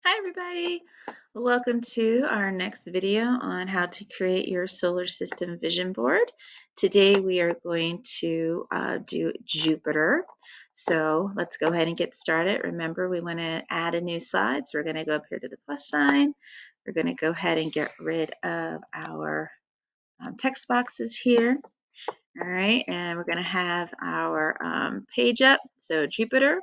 Hi everybody! Welcome to our next video on how to create your solar system vision board. Today we are going to do Jupiter. So let's go ahead and get started. Remember, we want to add a new slide. So we're going to go up here to the plus sign. We're going to go ahead and get rid of our text boxes here. All right, and we're going to have our page up. So Jupiter.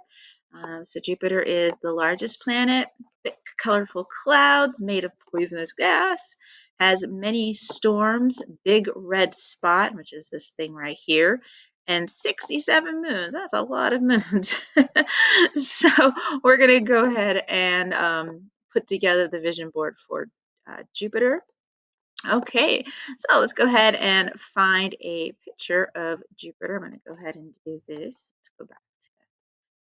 Jupiter is the largest planet, thick, colorful clouds made of poisonous gas, has many storms, big red spot, which is this thing right here, and 67 moons. That's a lot of moons. So we're going to go ahead and put together the vision board for Jupiter. Okay, so let's go ahead and find a picture of Jupiter. I'm going to go ahead and do this. Let's go back to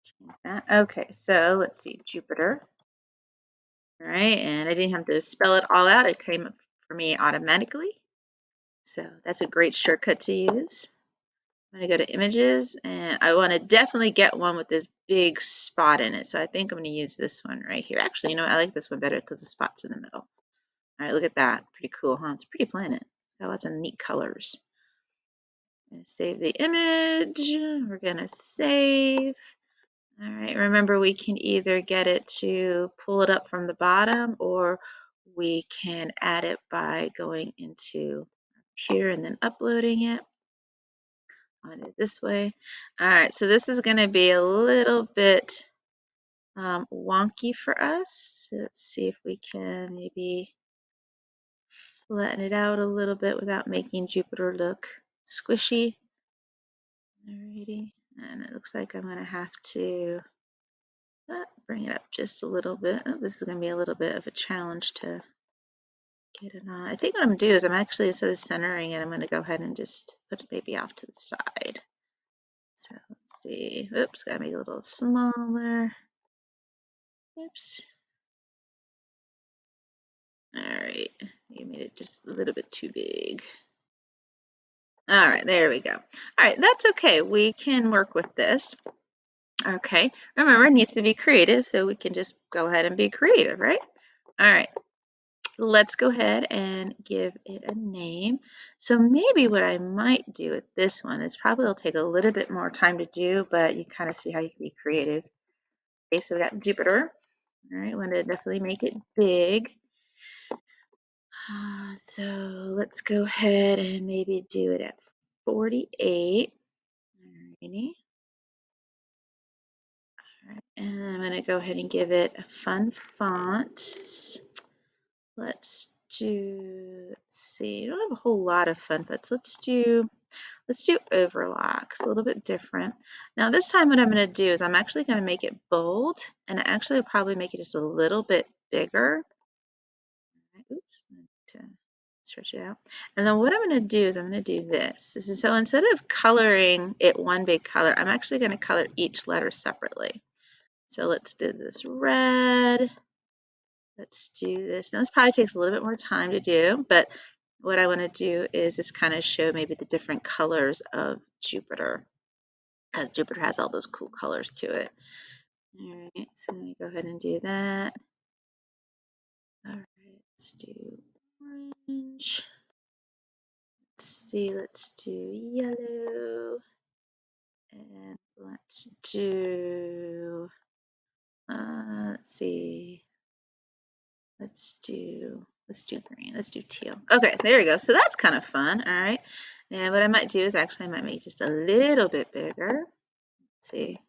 change that. Okay, so let's see, Jupiter. All right, and I didn't have to spell it all out. It came up for me automatically. So that's a great shortcut to use. I'm going to go to images, and I want to definitely get one with this big spot in it. So I think I'm going to use this one right here. Actually, you know what? I like this one better because the spot's in the middle. All right, look at that. Pretty cool, huh? It's a pretty planet. It's got lots of neat colors. I'm going to save the image. We're going to save. All right, remember we can either get it to pull it up from the bottom, or we can add it by going into our computer and then uploading it. I'll do it this way. All right, so this is going to be a little bit wonky for us. Let's see if we can maybe flatten it out a little bit without making Jupiter look squishy. Alrighty, and it looks like I'm going to have to bring it up just a little bit. Oh, this is going to be a little bit of a challenge to get it on. I think what I'm going to do is I'm actually, instead of centering it, I'm going to go ahead and just put it maybe off to the side. So let's see. Oops, got to make it a little smaller. Oops. All right, you made it just a little bit too big. All right, there we go. All right, that's okay. We can work with this. Okay, remember, it needs to be creative, so we can just go ahead and be creative, right? All right, let's go ahead and give it a name. So maybe what I might do with this one is probably it'll take a little bit more time to do, but you kind of see how you can be creative. Okay, so we got Jupiter. All right, want to definitely make it big. So let's go ahead and maybe do it at 48. Alrighty. All right, and I'm going to go ahead and give it a fun font. Let's see, I don't have a whole lot of fun fonts. Let's do Overlock. It's a little bit different. Now this time what I'm going to do is I'm actually going to make it bold, and actually I'll probably make it just a little bit bigger. Oops, to stretch it out. And then what I'm going to do is I'm going to do this. So instead of coloring it one big color, I'm actually going to color each letter separately. So let's do this red. Let's do this. Now this probably takes a little bit more time to do, but what I want to do is just kind of show maybe the different colors of Jupiter, because Jupiter has all those cool colors to it. All right, so let me go ahead and do that. All right, let's do orange. Let's see, let's do yellow. And let's do, let's see, let's do green. Let's do teal. Okay, there we go. So that's kind of fun. All right. And what I might do is actually I might make it just a little bit bigger. Let's see.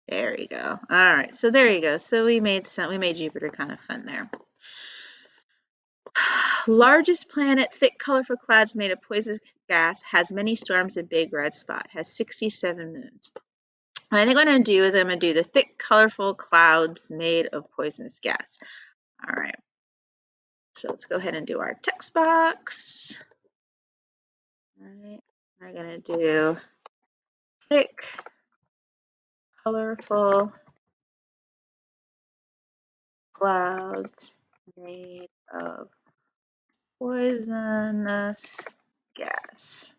There we go. All right. So there you go. So we made Jupiter kind of fun there. Largest planet, thick, colorful clouds made of poisonous gas, has many storms and big red spot, has 67 moons. And I think what I'm going to do is I'm going to do the thick, colorful clouds made of poisonous gas. All right. So let's go ahead and do our text box. All right. We're going to do thick, colorful clouds made of poisonous gas.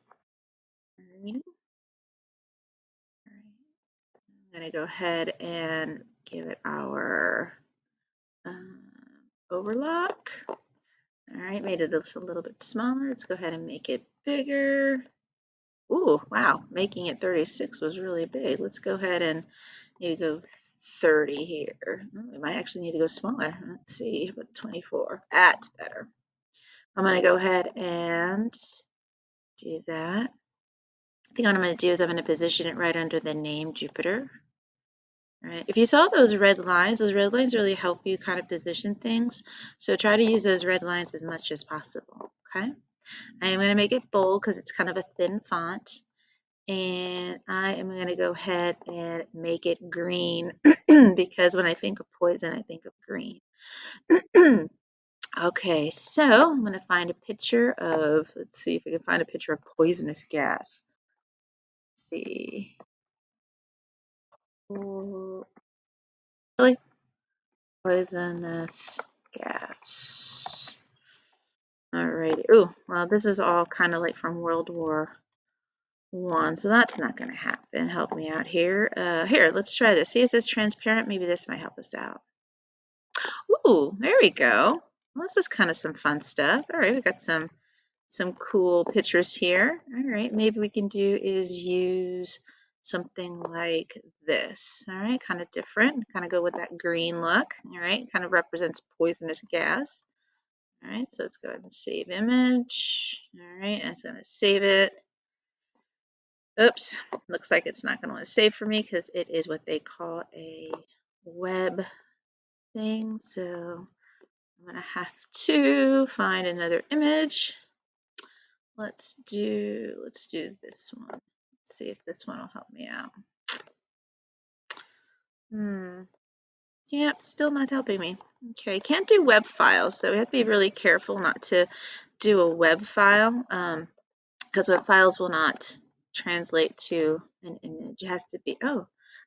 All right. I'm going to go ahead and give it our overlock. All right, made it just a little bit smaller. Let's go ahead and make it bigger. Ooh, wow, making it 36 was really big. Let's go ahead and maybe go 30 here. Oh, we might actually need to go smaller. Let's see, but 24. That's better. I'm going to go ahead and do that. I think what I'm going to do is I'm going to position it right under the name Jupiter. All right. If you saw those red lines really help you kind of position things. So try to use those red lines as much as possible. Okay. I am going to make it bold because it's kind of a thin font. And I am going to go ahead and make it green because when I think of poison, I think of green. Okay, so I'm going to find a picture of, let's see if we can find a picture of poisonous gas. Let's see. Really? Poisonous gas. Alrighty. Ooh, well, this is all kind of like from World War I, so that's not going to happen. Help me out here. Here, let's try this. See, it says transparent. Maybe this might help us out. Ooh, there we go. Well, this is kind of some fun stuff. All right, we got some cool pictures here. All right, maybe we can do is use something like this. All right, kind of different. Kind of go with that green look. All right, kind of represents poisonous gas. All right, so let's go ahead and save image. All right, and it's going to save it. Oops, looks like it's not going to want to save for me because it is what they call a web thing. So I'm going to have to find another image. Let's do this one. Let's see if this one will help me out. Yep, still not helping me. Okay, can't do web files, so we have to be really careful not to do a web file because web files will not translate to an image. It has to be, oh,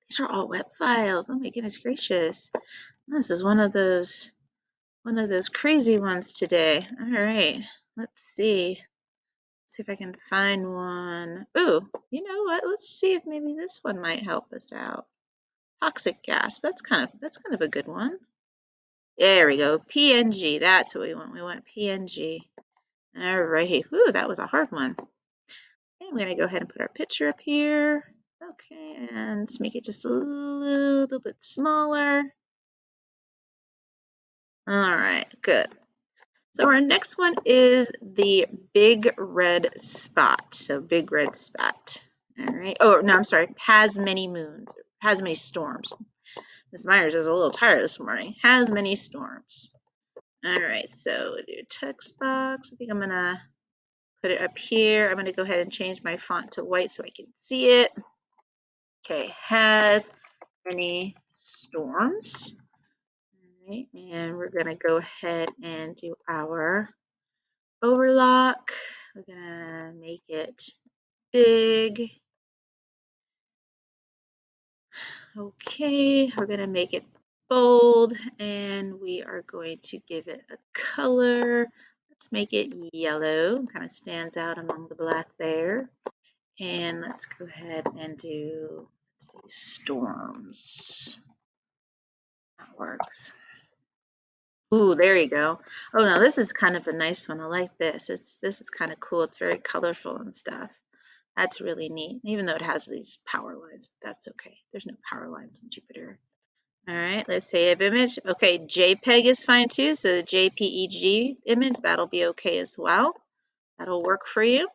these are all web files. Oh my goodness gracious. This is one of those crazy ones today. All right, let's see. See if I can find one. Ooh, you know what? Let's see if maybe this one might help us out. Toxic gas. That's kind of a good one. There we go. PNG. That's what we want. We want PNG. All right. Ooh, that was a hard one. Okay, I'm going to go ahead and put our picture up here. Okay, and let's make it just a little bit smaller. All right, good. So our next one is the big red spot. So big red spot. All right. Oh, no, I'm sorry. Has many moons. Has many storms. Ms. Myers is a little tired this morning. Has many storms. All right. So we'll do text box. I think I'm going to put it up here. I'm going to go ahead and change my font to white so I can see it. Okay. Has many storms. All right. And we're going to go ahead and do our overlock. We're gonna make it big. Okay, we're gonna make it bold and we are going to give it a color. Let's make it yellow, kind of stands out among the black there. And let's go ahead and do, let's see, storms. That works. Ooh, there you go. Oh no, this is kind of a nice one. I like this. This is kind of cool. It's very colorful and stuff. That's really neat, even though it has these power lines, but that's okay. There's no power lines on Jupiter. All right, let's save image. Okay, JPEG is fine too, so the JPEG image, that'll be okay as well. That'll work for you.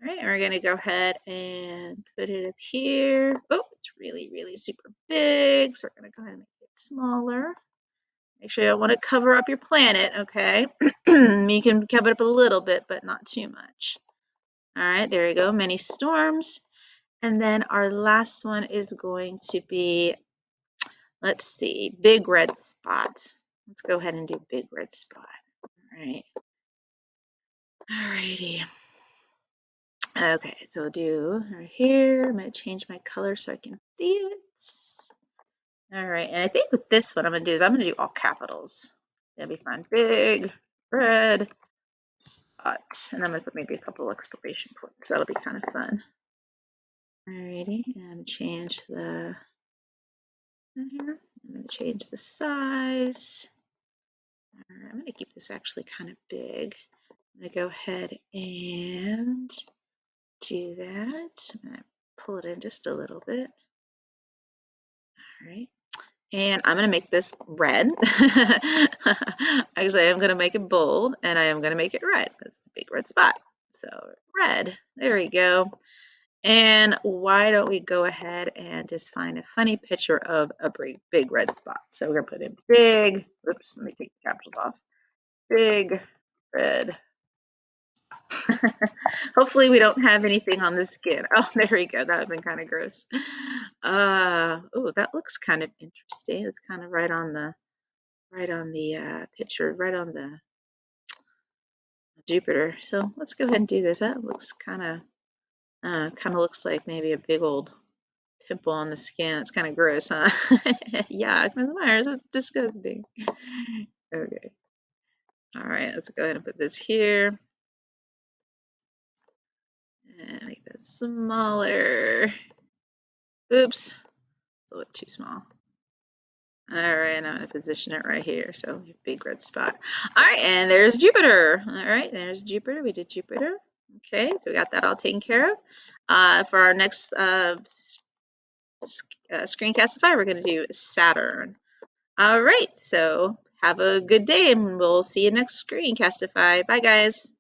All right, we're gonna go ahead and put it up here. Oh, it's really, really super big, so we're gonna go ahead and make it smaller. Make sure you don't want to cover up your planet, okay? You can cover it up a little bit, but not too much. All right, there you go, many storms. And then our last one is going to be, let's see, big red spot. Let's go ahead and do big red spot. All right. All righty. Okay, so we'll do right here. I'm going to change my color so I can see it. All right, and I think with this one I'm going to do is I'm going to do all capitals. That'll be fun. Big red spot. And I'm going to put maybe a couple exclamation points. That'll be kind of fun. Alrighty, and change the here. I'm going to change the size. I'm going to keep this actually kind of big. I'm going to go ahead and do that. I'm going to pull it in just a little bit. All right. And I'm going to make this red. Actually, I'm going to make it bold, and I am going to make it red because it's a big red spot. So red. There we go. And why don't we go ahead and just find a funny picture of a big red spot. So we're going to put in big, oops, let me take the capitals off. Big red. Hopefully we don't have anything on the skin. Oh, there we go. That would have been kind of gross. Oh, that looks kind of interesting. It's kind of right on the picture, right on the Jupiter. So let's go ahead and do this. That looks kind of looks like maybe a big old pimple on the skin. It's kind of gross, huh? Yeah, Ms. Myers, that's disgusting. Okay. All right, let's go ahead and put this here. And make that smaller. Oops, a little bit too small. All right, I'm going to position it right here. So big red spot. All right, and there's Jupiter. All right, there's Jupiter. We did Jupiter. Okay, so we got that all taken care of. For our next Screencastify, we're going to do Saturn. All right, so have a good day, and we'll see you next Screencastify. Bye, guys.